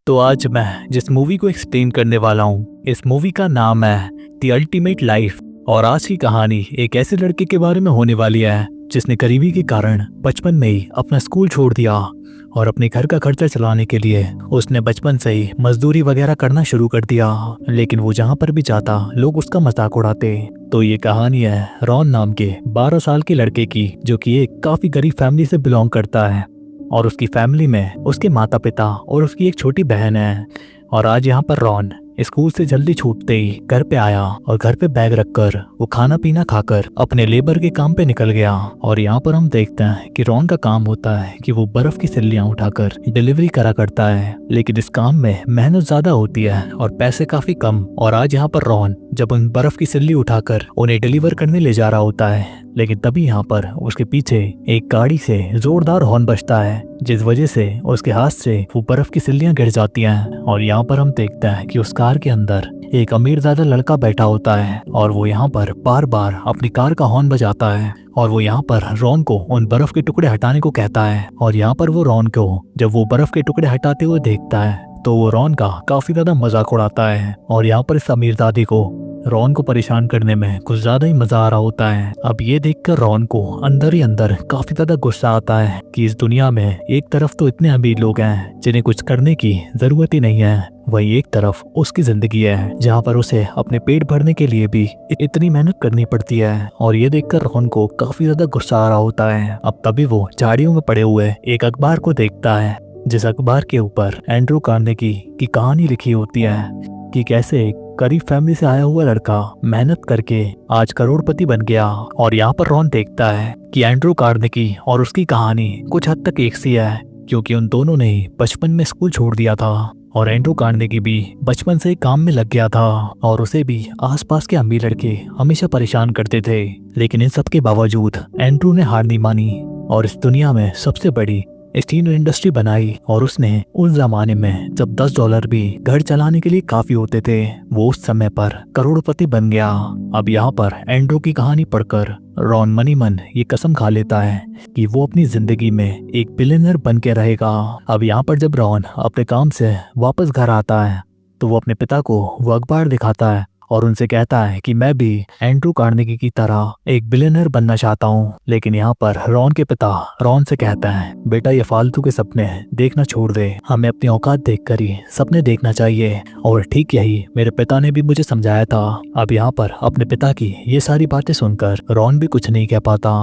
तो आज मैं जिस मूवी को एक्सप्लेन करने वाला हूँ, इस मूवी का नाम है द अल्टीमेट लाइफ। और आज की कहानी एक ऐसे लड़के के बारे में होने वाली है जिसने गरीबी के कारण बचपन में ही अपना स्कूल छोड़ दिया और अपने घर का खर्चा चलाने के लिए उसने बचपन से ही मजदूरी वगैरह करना शुरू कर दिया। लेकिन वो जहाँ पर भी जाता लोग उसका मजाक उड़ाते। तो ये कहानी है रॉन नाम के 12 साल के लड़के की, जो कि एक काफी गरीब फैमिली से बिलोंग करता है। और उसकी फैमिली में उसके माता पिता और उसकी एक छोटी बहन है। और आज यहाँ पर रॉन स्कूल से जल्दी छूटते ही घर पे आया और घर पे बैग रखकर वो खाना पीना खाकर अपने लेबर के काम पे निकल गया। और यहाँ पर हम देखते हैं कि रॉन का काम होता है कि वो बर्फ की सिल्लियां उठाकर डिलीवरी करा करता है। लेकिन इस काम में मेहनत ज्यादा होती है और पैसे काफी कम। और आज यहाँ पर रॉन जब उन बर्फ की सिल्ली उठाकर उन्हें डिलीवर करने ले जा रहा होता है, लेकिन तभी यहाँ पर उसके पीछे एक गाड़ी से जोरदार हॉर्न बजता है, जिस वजह से उसके हाथ से वो बर्फ की सिल्लियां गिर जाती हैं। और यहाँ पर हम देखते हैं कि उस कार के अंदर एक अमीरजादा लड़का बैठा होता है और वो यहाँ पर बार बार अपनी कार का हॉर्न बजाता है। और वो यहाँ पर रॉन को उन बर्फ के टुकड़े हटाने को कहता है। और यहाँ पर वो रॉन को जब वो बर्फ के टुकड़े हटाते हुए देखता है तो वो रॉन का काफी ज्यादा मजाक उड़ाता है। और यहाँ पर इस अमीरजादी को रॉन को परेशान करने में कुछ ज्यादा ही मजा आ रहा होता है। अब ये देखकर रॉन को अंदर ही अंदर काफी ज्यादा गुस्सा आता है कि इस दुनिया में एक तरफ तो इतने अमीर लोग हैं जिन्हें कुछ करने की जरूरत ही नहीं है, वहीं एक तरफ उसकी जिंदगी है जहाँ पर उसे अपने पेट भरने के लिए भी इतनी मेहनत करनी पड़ती है। और ये देखकर रॉन को काफी ज्यादा गुस्सा आ रहा होता है। अब तभी वो झाड़ियों में पड़े हुए एक अखबार को देखता है, जिस अखबार के ऊपर एंड्रू कार्नेगी की कहानी लिखी होती है कि कैसे एक गरीब फैमिली से आया हुआ लड़का मेहनत करके आज करोड़पति बन गया। और यहाँ पर रॉन देखता है कि एंड्रू कार्नेगी और उसकी कहानी कुछ हद तक एक सी है, क्योंकि उन दोनों ने बचपन में स्कूल छोड़ दिया था। और एंड्रू कार्नेगी भी बचपन से काम में लग गया था और उसे भी आसपास के अमीर लड़के हमेशा परेशान करते थे। लेकिन इन सब के बावजूद एंड्रू ने हार नहीं मानी और इस दुनिया में सबसे बड़ी स्टील इंडस्ट्री बनाई। और उसने उस जमाने में जब $10 भी घर चलाने के लिए काफी होते थे, वो उस समय पर करोड़पति बन गया। अब यहाँ पर एंड्रू की कहानी पढ़कर रॉन मनी मन ये कसम खा लेता है कि वो अपनी जिंदगी में एक बिलियनर बन के रहेगा। अब यहाँ पर जब रॉन अपने काम से वापस घर आता है तो वो अपने पिता को वो अखबार दिखाता है और उनसे कहता है कि मैं भी एंड्रू कार्नेगी की तरह एक बिलियनर बनना चाहता हूँ। लेकिन यहाँ पर रॉन के पिता रॉन से कहता है, बेटा ये फालतू के सपने देखना छोड़ दे, हमें अपनी औकात देखकर ही सपने देखना चाहिए। और ठीक यही मेरे पिता ने भी मुझे समझाया था। अब यहाँ पर अपने पिता की ये सारी बातें सुनकर रॉन भी कुछ नहीं कह पाता।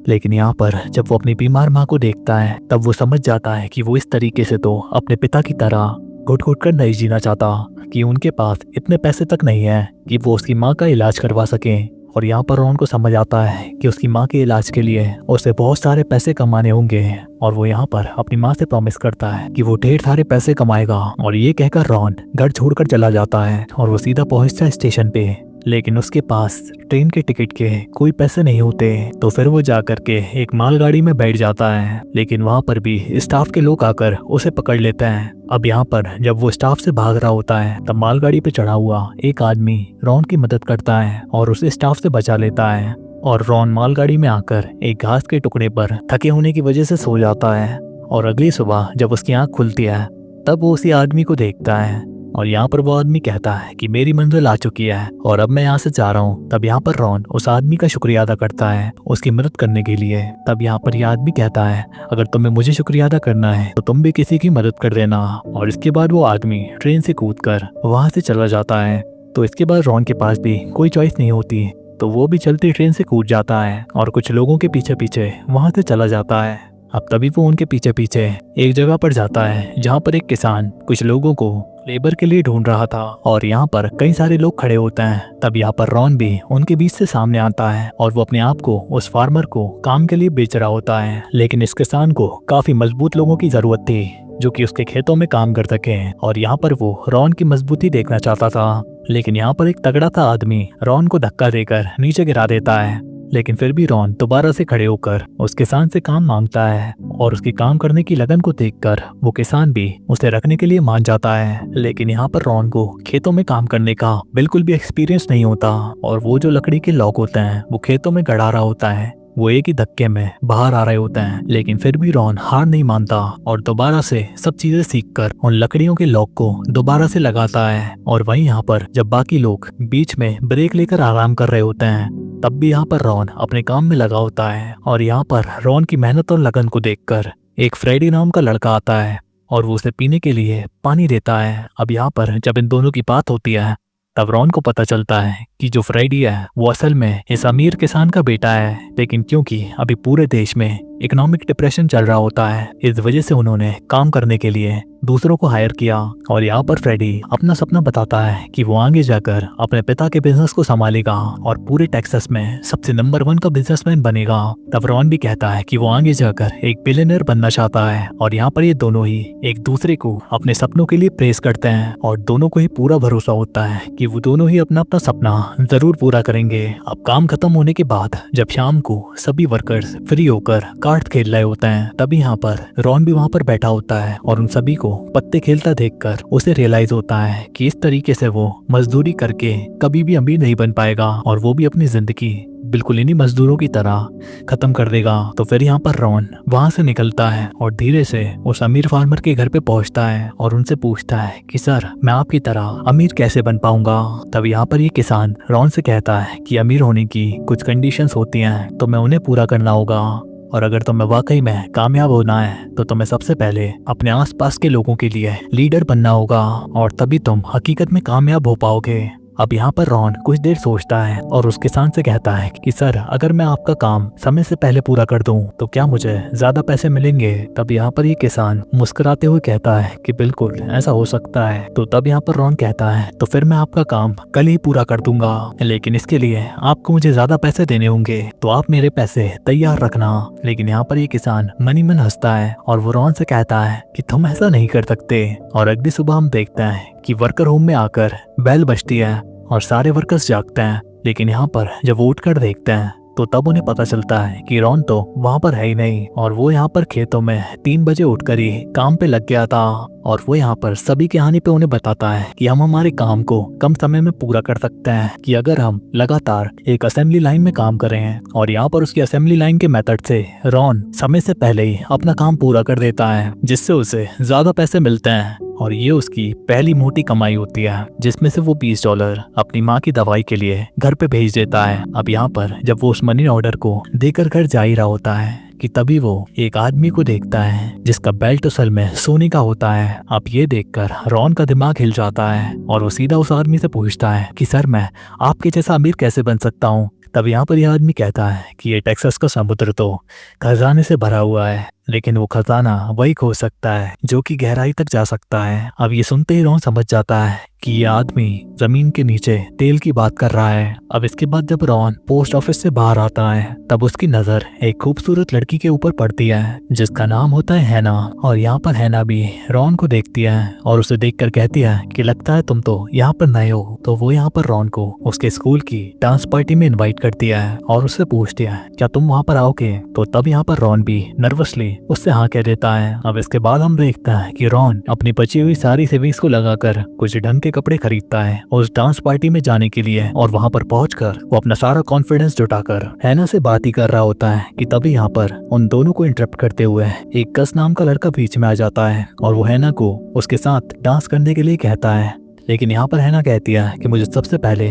लेकिन यहाँ पर जब वो अपनी बीमार माँ को देखता है तब वो समझ जाता है कि वो इस तरीके से तो अपने पिता की तरह घुट घुट कर नहीं जीना चाहता, कि उनके पास इतने पैसे तक नहीं है कि वो उसकी माँ का इलाज करवा सकें। और यहाँ पर रॉन को समझ आता है कि उसकी माँ के इलाज के लिए उसे बहुत सारे पैसे कमाने होंगे। और वो यहाँ पर अपनी माँ से प्रॉमिस करता है कि वो ढेर सारे पैसे कमाएगा। और ये कहकर रॉन घर छोड़कर चला जाता है और वो सीधा पहुँचता है स्टेशन पे। लेकिन उसके पास ट्रेन के टिकट के कोई पैसे नहीं होते, तो फिर वो जाकर के एक मालगाड़ी में बैठ जाता है। लेकिन वहाँ पर भी स्टाफ के लोग आकर उसे पकड़ लेते हैं। अब यहाँ पर जब वो स्टाफ से भाग रहा होता है तब मालगाड़ी पे चढ़ा हुआ एक आदमी रॉन की मदद करता है और उसे स्टाफ से बचा लेता है। और रॉन मालगाड़ी में आकर एक घास के टुकड़े पर थके होने की वजह से सो जाता है। और अगली सुबह जब उसकी आँख खुलती है तब वो उसी आदमी को देखता है। और यहाँ पर वो आदमी कहता है कि मेरी मंजिल आ चुकी है और अब मैं यहाँ से जा रहा हूँ। तब यहाँ पर रॉन उस आदमी का शुक्रिया अदा करता है उसकी मदद करने के लिए। तब यहाँ पर यह आदमी कहता है, अगर तुम्हें मुझे शुक्रिया अदा करना है तो तुम भी किसी की मदद कर देना। और इसके बाद वो आदमी ट्रेन से कूदकर वहाँ से चला जाता है। तो इसके बाद रॉन के पास भी कोई चॉइस नहीं होती, तो वो भी चलती ट्रेन से कूद जाता है और कुछ लोगों के पीछे पीछे वहाँ से चला जाता है। अब तभी वो उनके पीछे पीछे एक जगह पर जाता है जहाँ पर एक किसान कुछ लोगों को लेबर के लिए ढूंढ रहा था। और यहाँ पर कई सारे लोग खड़े होते हैं। तब यहाँ पर रॉन भी उनके बीच से सामने आता है और वो अपने आप को उस फार्मर को काम के लिए बेच रहा होता है। लेकिन इस किसान को काफी मजबूत लोगों की जरूरत थी जो कि उसके खेतों में काम कर सके। और यहाँ पर वो रॉन की मजबूती देखना चाहता था। लेकिन यहाँ पर एक तगड़ा सा आदमी रॉन को धक्का देकर नीचे गिरा देता है। लेकिन फिर भी रॉन दोबारा से खड़े होकर उस किसान से काम मांगता है और उसकी काम करने की लगन को देखकर वो किसान भी उसे रखने के लिए मान जाता है। लेकिन यहाँ पर रॉन को खेतों में काम करने का बिल्कुल भी एक्सपीरियंस नहीं होता और वो जो लकड़ी के लॉक होते हैं वो खेतों में गड़ा रहा होता है, वो एक ही धक्के में बाहर आ रहे होते हैं, लेकिन फिर भी रॉन हार नहीं मानता और दोबारा से सब चीजें सीखकर उन लकड़ियों के लॉक को दोबारा से लगाता है। और वहीं यहाँ पर जब बाकी लोग बीच में ब्रेक लेकर आराम कर रहे होते हैं, तब भी यहाँ पर रॉन अपने काम में लगा होता है। और यहाँ पर रॉन की मेहनत और लगन को देखकर एक फ्रेडी नाम का लड़का आता है और वो उसे पीने के लिए पानी देता है। अब यहाँ पर जब इन दोनों की बात होती है, तब रॉन को पता चलता है कि जो फ्रेडी है वो असल में इस अमीर किसान का बेटा है, लेकिन क्योंकि अभी पूरे देश में इकोनॉमिक डिप्रेशन चल रहा होता है, इस वजह से उन्होंने काम करने के लिए दूसरों को हायर किया। और यहाँ पर फ्रेडी अपना सपना बताता है कि वो आगे जाकर अपने पिता के बिजनेस को संभालेगा और पूरे टेक्सास में सबसे नंबर 1 का बिजनेसमैन बनेगा। तब रॉन भी कहता है कि वो आगे जाकर एक बिलियनर बनना चाहता है। और यहाँ पर ये दोनों ही एक दूसरे को अपने सपनों के लिए प्रेस करते हैं और दोनों को ही पूरा भरोसा होता है कि वो दोनों ही अपना अपना सपना जरूर पूरा करेंगे। अब काम खत्म होने के बाद जब शाम को सभी वर्कर्स फ्री होकर कार्ड खेल रहे होते हैं, तभी यहाँ पर रॉन भी वहाँ पर बैठा होता है और उन सभी को पत्ते खेलता देखकर उसे रियलाइज होता है कि इस तरीके से वो मजदूरी करके कभी भी अमीर नहीं बन पाएगा और वो भी अपनी जिंदगी बिल्कुल इन्हीं मजदूरों की तरह खत्म कर देगा। तो फिर यहाँ पर रॉन वहां से निकलता है और धीरे से उस अमीर फार्मर के घर पे पहुंचता है और उनसे पूछता है कि सर, मैं आपकी तरह अमीर कैसे बन पाऊंगा। तब यहाँ पर ये किसान रॉन से कहता है कि अमीर होने की कुछ कंडीशंस होती हैं, तो मैं उन्हें पूरा करना होगा। और अगर तुम्हें वाकई में कामयाब होना है तो तुम्हें सबसे पहले अपने आसपास के लोगों के लिए लीडर बनना होगा और तभी तुम हकीकत में कामयाब हो पाओगे। अब यहाँ पर रॉन कुछ देर सोचता है और उस किसान से कहता है कि सर, अगर मैं आपका काम समय से पहले पूरा कर दूं तो क्या मुझे ज्यादा पैसे मिलेंगे। तब यहाँ पर ये किसान मुस्कुराते हुए कहता है कि बिल्कुल ऐसा हो सकता है। तो तब यहाँ पर रॉन कहता है तो फिर मैं आपका काम कल ही पूरा कर दूंगा, लेकिन इसके लिए आपको मुझे ज्यादा पैसे देने होंगे, तो आप मेरे पैसे तैयार रखना। लेकिन यहाँ पर ये किसान मनी मन हंसता है और वो रॉन से कहता है कि तुम ऐसा नहीं कर सकते। और अगली सुबह हम देखते हैं कि वर्कर होम में आकर बेल बजती है और सारे वर्कर्स जागते हैं, लेकिन यहाँ पर जब वो उठकर देखते हैं तो तब उन्हें पता चलता है कि रॉन तो वहाँ पर है ही नहीं और वो यहाँ पर खेतों में 3 बजे उठकर ही काम पे लग गया था। और वो यहाँ पर सभी कहानी पे उन्हें बताता है कि हम हमारे काम को कम समय में पूरा कर सकते हैं कि अगर हम लगातार एक असेंबली लाइन में काम कर रहे हैं। और यहाँ पर उसकी असेंबली लाइन के मेथड से रॉन समय से पहले ही अपना काम पूरा कर देता है, जिससे उसे ज्यादा पैसे मिलते हैं और ये उसकी पहली मोटी कमाई होती है, जिसमें से वो $20 अपनी माँ की दवाई के लिए घर पे भेज देता है। अब यहाँ पर जब वो उस मनी ऑर्डर को देकर घर जा ही रहा होता है कि तभी वो एक आदमी को देखता है जिसका बेल्ट असल में सोने का होता है। अब ये देखकर रॉन का दिमाग हिल जाता है और वो सीधा उस आदमी से पूछता है कि सर, मैं आपके जैसा अमीर कैसे बन सकता हूँ। तब यहाँ पर यह आदमी कहता है कि ये टेक्सास का समुद्र तो खजाने से भरा हुआ है, लेकिन वो खजाना वही खो सकता है जो कि गहराई तक जा सकता है। अब ये सुनते ही रॉन समझ जाता है कि ये आदमी जमीन के नीचे तेल की बात कर रहा है। अब इसके बाद जब रॉन पोस्ट ऑफिस से बाहर आता है, तब उसकी नजर एक खूबसूरत लड़की के ऊपर पड़ती है जिसका नाम होता है हैना। और यहाँ पर हैना भी रॉन को देखती है और उसे देखकर कहती है कि लगता है तुम तो यहाँ पर नए हो। तो वो यहाँ पर रॉन को उसके स्कूल की डांस पार्टी में इन्वाइट करती है और उससे पूछती है क्या तुम वहाँ पर आओगे। तो तब यहाँ पर रॉन भी नर्वसली उससे हाँ कह देता है। अब इसके बाद हम देखते हैं कि रॉन अपनी बची हुई सारी सेविंग्स को लगाकर कुछ ढंग के कपड़े खरीदता है उस डांस पार्टी में जाने के लिए। और वहाँ पर पहुंचकर वो अपना सारा कॉन्फिडेंस जुटाकर हैना से बात ही कर रहा होता है कि तभी यहाँ पर उन दोनों को इंटरप्ट करते हुए एक कस नाम का लड़का बीच में आ जाता है और वो हैना को उसके साथ डांस करने के लिए कहता है। लेकिन यहाँ पर हैना कहती है कि मुझे सबसे पहले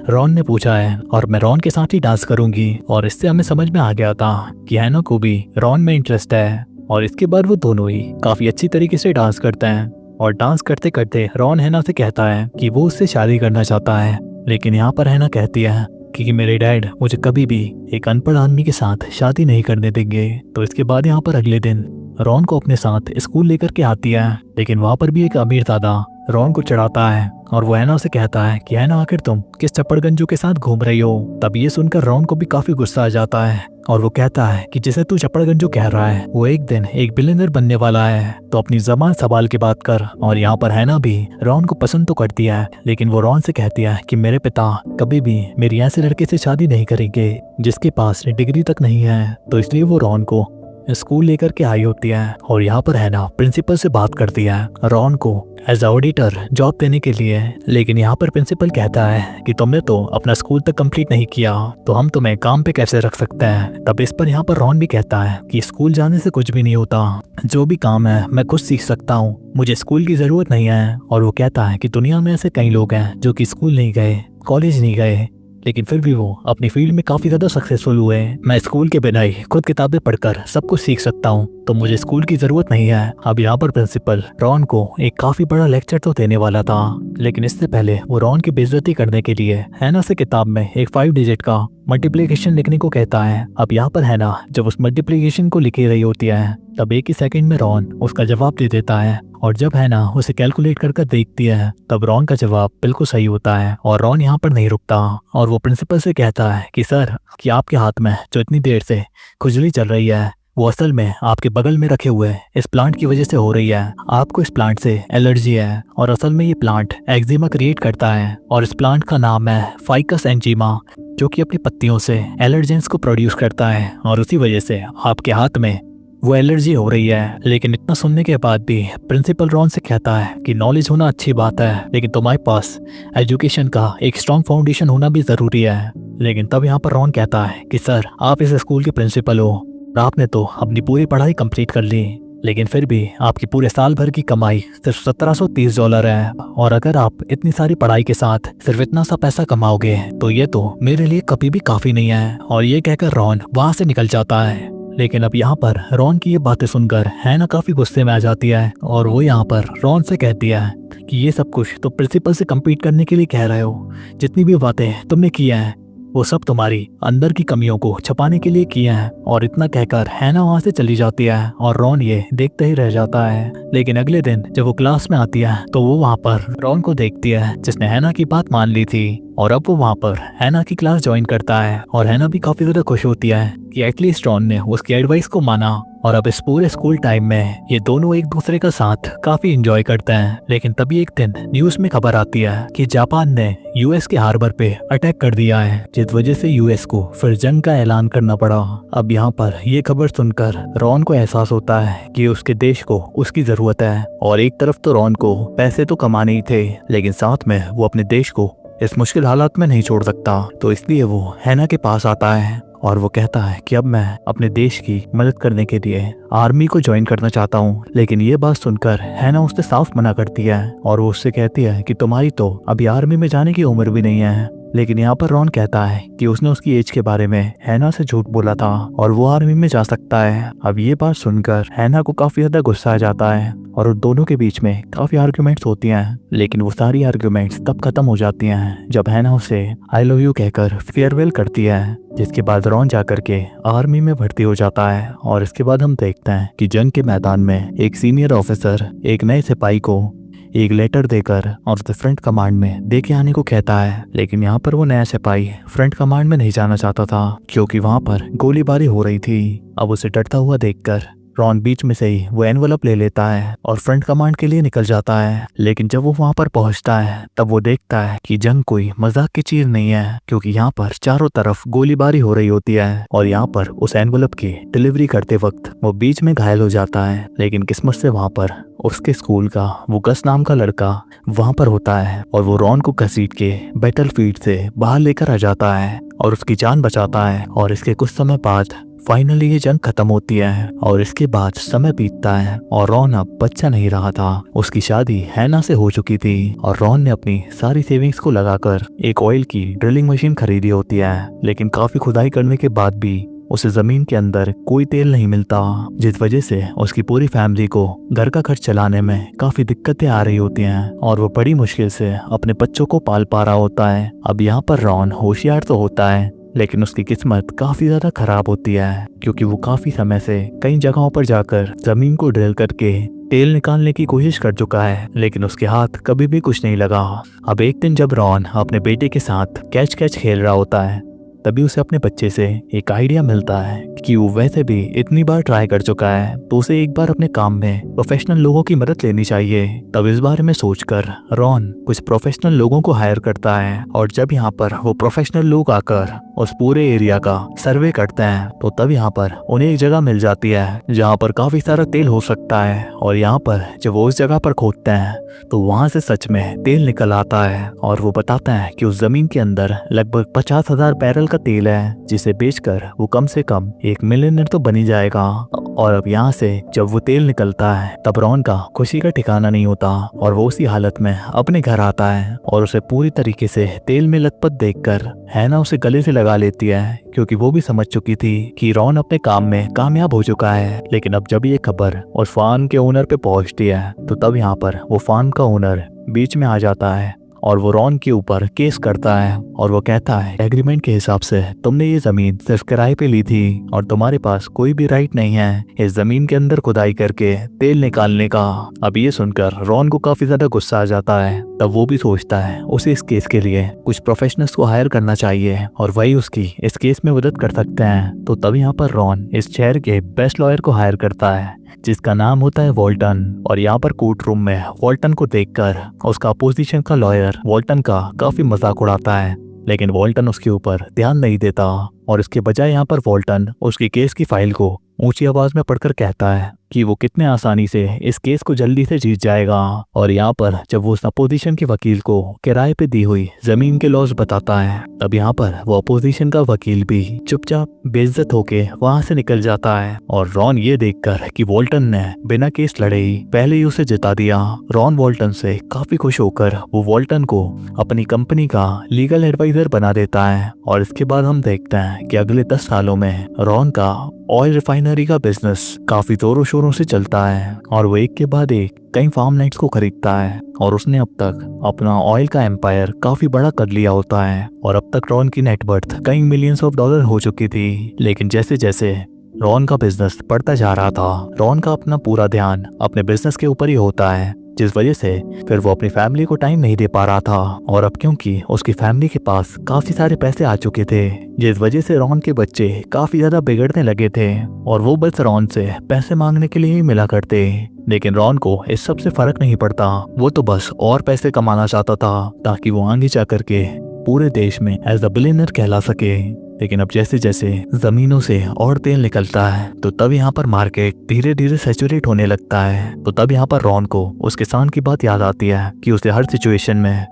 रॉन ने पूछा है और मैं रॉन के साथ ही डांस करूंगी। और इससे हमें समझ में आ गया था कि हैना को भी रॉन में इंटरेस्ट है। और इसके बाद वो दोनों ही काफी अच्छी तरीके से डांस करते हैं और डांस करते करते रॉन हैना से कहता है कि वो उससे शादी करना चाहता है। लेकिन यहाँ पर हैना कहती है कि मेरे डैड मुझे कभी भी एक अनपढ़ आदमी के साथ शादी नहीं करने देंगे। तो इसके बाद यहाँ पर अगले दिन रॉन को अपने साथ स्कूल लेकर के आती है, लेकिन वहाँ पर भी एक अमीर दादा रॉन को चढ़ाता है और वो हैना से कहता है कि हैना, आखिर तुम किस चप्पड़गंजों के साथ घूम रही हो। तब ये सुनकर रॉन को भी काफी गुस्सा आ जाता है और वो कहता है कि जिसे तू चप्पड़गंजो कह रहा है वो एक दिन एक बिलियनर बनने वाला है, तो अपनी जबान संभाल के बात कर। और यहाँ पर हैना भी रॉन को पसंद तो करती है, लेकिन वो रॉन से कहती है कि मेरे पिता कभी भी मेरी ऐसे लड़के से शादी नहीं करेंगे जिसके पास डिग्री तक नहीं है। तो इसलिए वो रॉन को स्कूल लेकर के आई होती है और यहाँ पर हैना प्रिंसिपल से बात करती है रॉन को एज ऑडिटर जॉब देने के लिए। लेकिन यहाँ पर प्रिंसिपल कहता है कि तुमने तो अपना स्कूल तक कंप्लीट नहीं किया तो हम तुम्हें काम पे कैसे रख सकते हैं। तब इस पर यहाँ पर रॉन भी कहता है कि स्कूल जाने से कुछ भी नहीं होता, जो भी काम है मैं खुद सीख सकता हूँ, मुझे स्कूल की जरूरत नहीं है। और वो कहता है कि दुनिया में ऐसे कई लोग हैं जो कि स्कूल नहीं गए, कॉलेज नहीं गए, लेकिन फिर भी वो अपनी फील्ड में काफी ज्यादा सक्सेसफुल हुए। मैं स्कूल के बिना ही खुद किताबें पढ़कर सब कुछ सीख सकता हूँ, तो मुझे स्कूल की जरूरत नहीं है। अब यहाँ पर प्रिंसिपल रॉन को एक काफी बड़ा लेक्चर तो देने वाला था, लेकिन इससे पहले वो रॉन की बेइज्जती करने के लिए हैना से किताब में एक 5 डिजिट का मल्टीप्लिकेशन लिखने को कहता है। अब यहाँ पर हैना जब उस मल्टीप्लिकेशन को लिख रही होती है तब एक ही सेकंड में रॉन उसका जवाब दे देता है। और जब हैना उसे कैलकुलेट कर देखती है तब रॉन का जवाब बिल्कुल सही होता है और रॉन यहाँ पर नहीं रुकता और वो प्रिंसिपल से कहता है कि सर, कि आपके हाथ में जो इतनी देर से खुजली चल रही है वो असल में आपके बगल में रखे हुए इस प्लांट की वजह से हो रही है। आपको इस प्लांट से एलर्जी है और असल में ये प्लांट एक्जिमा क्रिएट करता है और इस प्लांट का नाम है फाइकस एंजीमा, जो कि अपनी पत्तियों से एलर्जेंस को प्रोड्यूस करता है और उसी वजह से आपके हाथ में वो एलर्जी हो रही है। लेकिन इतना सुनने के बाद भी प्रिंसिपल रॉन से कहता है कि नॉलेज होना अच्छी बात है, लेकिन तुम्हारे पास एजुकेशन का एक स्ट्रॉन्ग फाउंडेशन होना भी जरूरी है। लेकिन तब यहाँ पर रॉन कहता है कि सर, आप इस स्कूल के प्रिंसिपल हो, आपने तो अपनी पूरी पढ़ाई कंप्लीट कर ली, लेकिन फिर भी आपकी पूरे साल भर की कमाई सिर्फ $1730 है। और अगर आप इतनी सारी पढ़ाई के साथ सिर्फ इतना सा पैसा कमाओगे तो ये तो मेरे लिए कभी भी काफी नहीं है। और ये कहकर रॉन वहां से निकल जाता है। लेकिन अब यहाँ पर रॉन की ये बातें सुनकर हैना काफी गुस्से में आ जाती है और वो यहाँ पर रॉन से कहती है कि ये सब कुछ तो प्रिंसिपल से कम्पीट करने के लिए कह रहे हो, जितनी भी बातें तुमने की हैं वो सब तुम्हारी अंदर की कमियों को छुपाने के लिए किए हैं। और इतना कहकर हैना वहां से चली जाती है और रॉन ये देखते ही रह जाता है। लेकिन अगले दिन जब वो क्लास में आती है तो वो वहां पर रॉन को देखती है जिसने हैना की बात मान ली थी और अब वो वहां पर हैना की क्लास ज्वाइन करता है। और हैना भी काफी ज्यादा खुश होती है कि एटलीस्ट रॉन ने उसकी एडवाइस को माना। और अब इस पूरे स्कूल टाइम में ये दोनों एक दूसरे का साथ काफी एंजॉय करते हैं। लेकिन तभी एक दिन न्यूज में खबर आती है कि जापान ने यूएस के हार्बर पे अटैक कर दिया है, जिस वजह से यूएस को फिर जंग का ऐलान करना पड़ा। अब यहाँ पर ये खबर सुनकर रॉन को एहसास होता है कि उसके देश को उसकी जरूरत है। और एक तरफ तो रॉन को पैसे तो कमाने ही थे, लेकिन साथ में वो अपने देश को इस मुश्किल हालात में नहीं छोड़ सकता। तो इसलिए वो हैना के पास आता है और वो कहता है कि अब मैं अपने देश की मदद करने के लिए आर्मी को ज्वाइन करना चाहता हूँ। लेकिन ये बात सुनकर हैना उससे साफ मना करती है और वो उससे कहती है कि तुम्हारी तो अभी आर्मी में जाने की उम्र भी नहीं है। लेकिन यहाँ पर रॉन कहता है कि उसने उसकी एज के बारे में हैना से झूठ बोला था और वो आर्मी में जा सकता है। अब ये बात सुनकर हैना को काफी ज्यादा गुस्सा आ जाता है और उन दोनों के बीच में काफी आर्ग्यूमेंट्स होती हैं। लेकिन वो सारी आर्ग्यूमेंट्स तब खत्म हो जाती हैं जब हैना उसे आई लव यू कहकर फेयरवेल करती है, जिसके बाद रॉन जाकर के आर्मी में भर्ती हो जाता है। और इसके बाद हम देखते हैं कि जंग के मैदान में एक सीनियर ऑफिसर एक नए सिपाही को एक लेटर देकर और उसे फ्रंट कमांड में दे के आने को कहता है। लेकिन यहाँ पर वो नया सिपाही फ्रंट कमांड में नहीं जाना चाहता था क्योंकि वहाँ पर गोलीबारी हो रही थी। अब उसे डरता हुआ देखकर रॉन बीच में से ही वो एनवलप ले लेता है और फ्रंट कमांड के लिए निकल जाता है। लेकिन जब वो वहाँ पर पहुँचता है तब वो देखता है कि जंग कोई मजाक की चीज नहीं है, क्योंकि यहाँ पर चारों तरफ गोलीबारी हो रही होती है। और यहाँ पर उस एनवलप की डिलीवरी करते वक्त वो बीच में घायल हो जाता है। लेकिन किस्मत से वहाँ पर उसके स्कूल का वो गस नाम का लड़का वहाँ पर होता है और वो रॉन को घसीट के बैटलफील्ड से बाहर लेकर आ जाता है और उसकी जान बचाता है। और इसके कुछ समय बाद फाइनली ये जंग खत्म होती है और इसके बाद समय बीतता है और रॉन अब बच्चा नहीं रहा था। उसकी शादी हैना से हो चुकी थी और रॉन ने अपनी सारी सेविंग्स को लगाकर एक ऑयल की ड्रिलिंग मशीन खरीदी होती है। लेकिन काफी खुदाई करने के बाद भी उसे जमीन के अंदर कोई तेल नहीं मिलता, जिस वजह से उसकी पूरी फैमिली को घर का खर्च चलाने में काफी दिक्कतें आ रही होती हैं और वो बड़ी मुश्किल से अपने बच्चों को पाल पा रहा होता है। अब यहाँ पर रॉन होशियार तो होता है, लेकिन उसकी किस्मत काफी ज्यादा खराब होती है, क्योंकि वो काफी समय से कई जगहों पर जाकर जमीन को ड्रिल करके तेल निकालने की कोशिश कर चुका है, लेकिन उसके हाथ कभी भी कुछ नहीं लगा। अब एक दिन जब रॉन अपने बेटे के साथ कैच कैच खेल रहा होता है तभी उसे अपने बच्चे से एक आइडिया मिलता है कि वो वैसे भी इतनी बार ट्राई कर चुका है तो उसे एक बार अपने काम में प्रोफेशनल लोगों की मदद लेनी चाहिए। तब इस बारे में सोचकर रॉन कुछ प्रोफेशनल लोगों को हायर करता है और जब यहाँ पर वो प्रोफेशनल लोग आकर उस पूरे एरिया का सर्वे करते हैं। तो तब यहाँ पर उन्हें एक जगह मिल जाती है जहाँ पर काफी सारा तेल हो सकता है। और यहाँ पर जब वो उस जगह पर खोदते हैं तो वहां से सच में तेल निकल आता है। और वो बताते हैं कि उस जमीन के अंदर लगभग 50,000 बैरल का तेल है, जिसे बेचकर वो कम से कम एक मिलियनर तो बनी जाएगा। और अब यहाँ से जब वो तेल निकलता है तब रॉन का खुशी का ठिकाना नहीं होता और वो उसी हालत में अपने घर आता है। और उसे पूरी तरीके से तेल में लथपथ देखकर हैना उसे गले से लगा लेती है, क्योंकि वो भी समझ चुकी थी कि रॉन अपने काम में कामयाब हो चुका है। लेकिन अब जब ये खबर उस फार्म के ओनर पे पहुंचती है तो तब यहाँ पर वो फार्म का ओनर बीच में आ जाता है और वो रॉन के ऊपर केस करता है। और वो कहता है एग्रीमेंट के हिसाब से तुमने ये जमीन सिर्फ किराए पे ली थी और तुम्हारे पास कोई भी राइट नहीं है इस जमीन के अंदर खुदाई करके तेल निकालने का। अब ये सुनकर रॉन को काफी ज्यादा गुस्सा आ जाता है। तब वो भी सोचता है उसे इस केस के लिए कुछ प्रोफेशनल्स को हायर करना चाहिए और वही उसकी इस केस में मदद कर सकते हैं। तो तब यहाँ पर रॉन इस शहर के बेस्ट लॉयर को हायर करता है जिसका नाम होता है वॉल्टन। और यहाँ पर कोर्ट रूम में वॉल्टन को देखकर उसका अपोजिशन का लॉयर वॉल्टन का काफी मजाक उड़ाता है, लेकिन वॉल्टन उसके ऊपर ध्यान नहीं देता। और इसके बजाय यहाँ पर वॉल्टन उसकी केस की फाइल को ऊंची आवाज में पढ़कर कहता है कि वो कितने आसानी से इस केस को जल्दी से जीत जाएगा। और यहाँ पर जब वो उस अपोजिशन के वकील को किराए पे दी हुई जमीन के लॉज बताता है तब यहाँ पर वो अपोजिशन का वकील भी चुपचाप बेइज्जत होके वहां से निकल जाता है। और रॉन ये देखकर कि वॉल्टन ने बिना केस लड़े ही पहले ही उसे जिता दिया, रॉन वॉल्टन से काफी खुश होकर वो वॉल्टन को अपनी कंपनी का लीगल एडवाइजर बना देता है। और इसके बाद हम देखते हैं कि अगले 10 सालों में रॉन का ऑयल रिफाइनरी का बिजनेस काफी जोरों शोरों से चलता है और वो एक के बाद एक कई फार्म लैंड्स को खरीदता है। और उसने अब तक अपना ऑयल का एम्पायर काफी बड़ा कर लिया होता है। और अब तक रॉन की नेटवर्थ कई मिलियंस ऑफ डॉलर हो चुकी थी। लेकिन जैसे जैसे रॉन का बिजनेस बढ़ता जा रहा था, रॉन का अपना पूरा ध्यान अपने बिजनेस के ऊपर ही होता है, जिस वजह से फिर वो अपनी फैमिली को टाइम नहीं दे पा रहा था। और अब क्योंकि उसकी फैमिली के पास काफी सारे पैसे आ चुके थे, जिस वजह से रॉन के बच्चे काफी ज्यादा बिगड़ने लगे थे और वो बस रॉन से पैसे मांगने के लिए ही मिला करते। लेकिन रॉन को इस सब से फर्क नहीं पड़ता, वो तो बस और पैसे कमाना चाहता था ताकि वो आगे जा करके पूरे देश में एज अ बिलियनर कहला सके। लेकिन अब जैसे जैसे जमीनों से और तेल निकलता है तो तब यहाँ पर मार्केट धीरे धीरे सैचुरेट होने लगता है। तो तब यहाँ पर रॉन को उस किसान की बात याद आती है कि उसे हर सिचुएशन में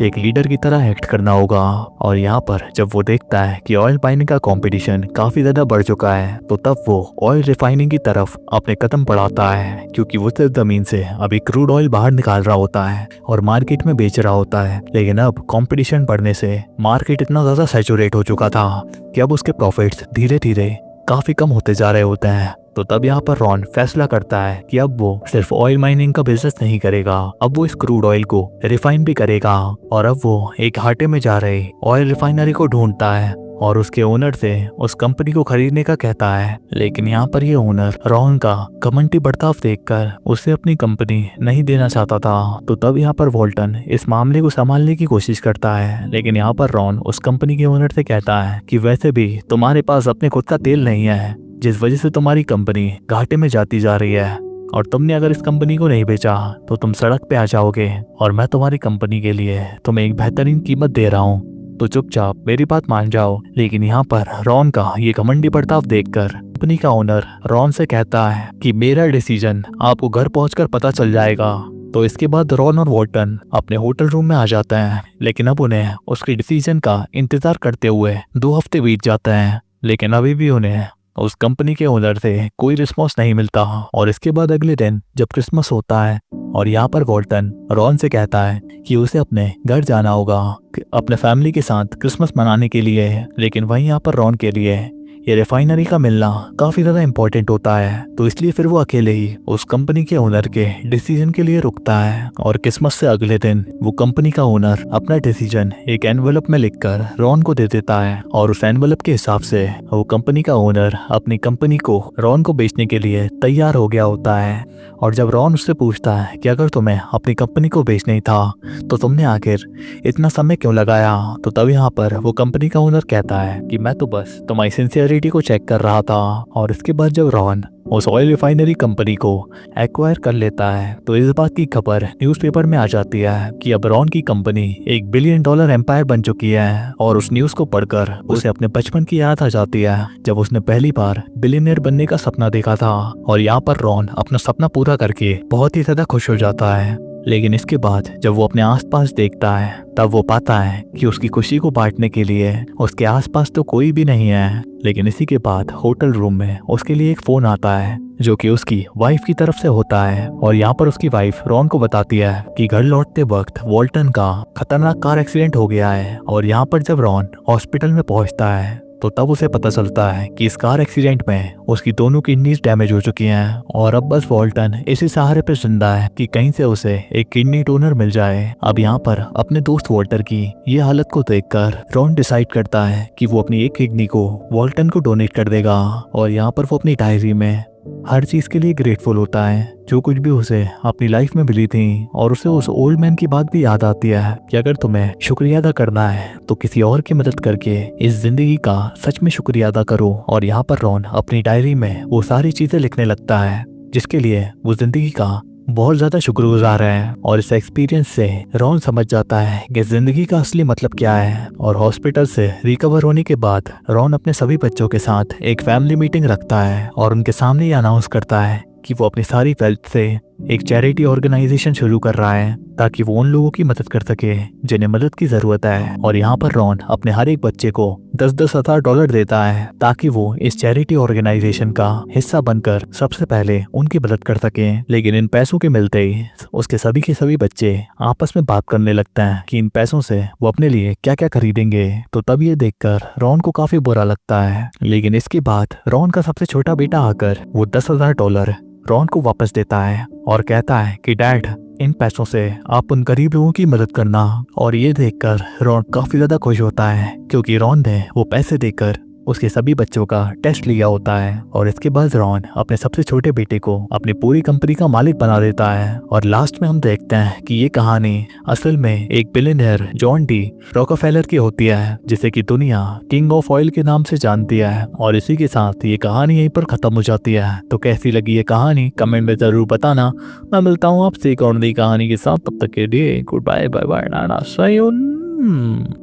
एक लीडर की तरह एक्ट करना होगा। और यहाँ पर जब वो देखता है कि ऑयल माइनिंग का कंपटीशन काफी ज्यादा बढ़ चुका है तो तब वो ऑयल रिफाइनिंग की तरफ अपने कदम बढ़ाता है, क्योंकि वो सिर्फ जमीन से अभी क्रूड ऑयल बाहर निकाल रहा होता है और मार्केट में बेच रहा होता है। लेकिन अब कंपटीशन बढ़ने से मार्केट इतना ज्यादा सैचुरेट हो चुका था कि अब उसके प्रॉफिट्स धीरे धीरे काफी कम होते जा रहे होते हैं। तो तब यहाँ पर रॉन फैसला करता है कि अब वो सिर्फ ऑयल माइनिंग का बिजनेस नहीं करेगा, अब वो इस क्रूड ऑयल को रिफाइन भी करेगा। और अब वो एक घाटे में जा रहे ऑयल रिफाइनरी को ढूंढता है और उसके ओनर से उस कंपनी को खरीदने का कहता है। लेकिन यहाँ पर ये ओनर रॉन का घमंडी बर्ताव देखकर उसे अपनी कंपनी नहीं देना चाहता था। तो तब यहाँ पर वॉल्टन इस मामले को संभालने की कोशिश करता है। लेकिन यहाँ पर रॉन उस कंपनी के ओनर से कहता है कि वैसे भी तुम्हारे पास अपने खुद का तेल नहीं है, जिस वजह से तुम्हारी कंपनी घाटे में जाती जा रही है और तुमने अगर इस कंपनी को नहीं बेचा तो तुम सड़क पे आ जाओगे और मैं तुम्हारी कंपनी के लिए तुम्हें एक बेहतरीन कीमत दे रहा हूँ, तो चुपचाप मेरी बात मान जाओ। लेकिन यहाँ पर रॉन का ये घमंडी बर्ताव देखकर कंपनी का ओनर रॉन से कहता है कि मेरा डिसीजन आपको घर पहुंचकर पता चल जाएगा। तो इसके बाद रॉन और वॉल्टन अपने होटल रूम में आ जाते हैं। लेकिन अब उन्हें उसके डिसीजन का इंतजार करते हुए 2 हफ्ते बीत जाते हैं, लेकिन अभी भी उन्हें उस कंपनी के ओनर से कोई रिस्पॉन्स नहीं मिलता। और इसके बाद अगले दिन जब क्रिसमस होता है और यहाँ पर वॉल्टन रॉन से कहता है कि उसे अपने घर जाना होगा अपने फैमिली के साथ क्रिसमस मनाने के लिए। लेकिन वहीं यहाँ पर रॉन के लिए ये रिफाइनरी का मिलना काफी ज्यादा इम्पोर्टेंट होता है, तो इसलिए फिर वो अकेले ही उस कंपनी के ओनर के डिसीजन के लिए रुकता है। और क्रिसमस से अगले दिन वो कंपनी का ओनर अपना डिसीजन एक एनवेलप में लिखकर रॉन को दे देता है और उस एनवेलप के हिसाब से वो कंपनी का ओनर अपनी कंपनी को रॉन को बेचने के लिए तैयार हो गया होता है। और जब रॉन उससे पूछता है कि अगर तुम्हें अपनी कंपनी को बेचना ही था तो तुमने आखिर इतना समय क्यों लगाया, तो तब यहाँ पर वो कंपनी का ओनर कहता है कि मैं तो बस तुम्हारी सिंसियर सिक्योरिटी को चेक कर रहा था। और इसके बाद जब रॉन उस ऑयल रिफाइनरी कंपनी को एक्वायर कर लेता है तो इस बात की खबर न्यूज़पेपर में आ जाती है कि अब रॉन की कंपनी $1 बिलियन एम्पायर बन चुकी है। और उस न्यूज़ को पढ़कर उसे अपने बचपन की याद आ जाती है जब उसने पहली बार बिलियनियर बनने का सपना देखा था। और यहाँ पर रॉन अपना सपना पूरा करके बहुत ही ज्यादा खुश हो जाता है। लेकिन इसके बाद जब वो अपने आसपास देखता है तब वो पाता है कि उसकी खुशी को बांटने के लिए उसके आसपास तो कोई भी नहीं है। लेकिन इसी के बाद होटल रूम में उसके लिए एक फोन आता है जो कि उसकी वाइफ की तरफ से होता है। और यहाँ पर उसकी वाइफ रॉन को बताती है कि घर लौटते वक्त वॉल्टन का खतरनाक कार एक्सीडेंट हो गया है। और यहाँ पर जब रॉन हॉस्पिटल में पहुंचता है तो तब उसे पता चलता है कि इस कार एक्सीडेंट में उसकी दोनों किडनीज डैमेज हो चुकी हैं। और अब बस वॉल्टन इसी सहारे पे जिंदा है कि कहीं से उसे एक किडनी डोनर मिल जाए। अब यहाँ पर अपने दोस्त वॉल्टर की ये हालत को देखकर रॉन डिसाइड करता है कि वो अपनी एक किडनी को वॉल्टन को डोनेट कर देगा। और यहाँ पर वो अपनी डायरी में हर चीज के लिए ग्रेटफुल होता है जो कुछ भी उसे अपनी लाइफ में मिली थी। और उसे उस ओल्ड मैन की बात भी याद आती है कि अगर तुम्हें शुक्रिया अदा करना है तो किसी और की मदद करके इस जिंदगी का सच में शुक्रिया अदा करो। और यहाँ पर रॉन अपनी डायरी में वो सारी चीजें लिखने लगता है जिसके लिए वो जिंदगी का बहुत ज्यादा शुक्रगुजार है। और इस एक्सपीरियंस से रॉन समझ जाता है कि जिंदगी का असली मतलब क्या है। और हॉस्पिटल से रिकवर होने के बाद रॉन अपने सभी बच्चों के साथ एक फैमिली मीटिंग रखता है और उनके सामने ये अनाउंस करता है कि वो अपनी सारी वेल्थ से एक चैरिटी ऑर्गेनाइजेशन शुरू कर रहा है ताकि वो उन लोगों की मदद कर सके जिन्हें मदद की जरूरत है। और यहाँ पर रॉन अपने हर एक बच्चे को $10,000 $10,000 देता है ताकि वो इस चैरिटी ऑर्गेनाइजेशन का हिस्सा बनकर सबसे पहले उनकी मदद कर सके। लेकिन इन पैसों के मिलते ही उसके सभी के सभी बच्चे आपस में बात करने लगते हैं कि इन पैसों से वो अपने लिए क्या क्या खरीदेंगे। तो तब ये देखकर रॉन को काफी बुरा लगता है। लेकिन इसके बाद रॉन का सबसे छोटा बेटा आकर वो $10,000 रॉन को वापस देता है और कहता है कि डैड इन पैसों से आप उन गरीब लोगों की मदद करना। और ये देखकर रॉन काफी ज्यादा खुश होता है क्योंकि रॉन ने वो पैसे देकर उसके सभी बच्चों का टेस्ट लिया होता है। और इसके बाद रॉन अपने सबसे छोटे बेटे को अपनी पूरी कंपनी का मालिक बना देता है। और लास्ट में हम देखते हैं कि ये कहानी असल में एक बिलियनियर जॉन डी रॉकफेलर की होती है जिसे कि दुनिया किंग ऑफ ऑयल के नाम से जानती है। और इसी के साथ ये कहानी यहीं पर खत्म हो जाती है। तो कैसी लगी ये कहानी कमेंट में जरूर बताना। मैं मिलता हूँ आपसे एक और नई कहानी के साथ, तब तक के लिए गुड बाय, बाय बाय, नाना, सायोन।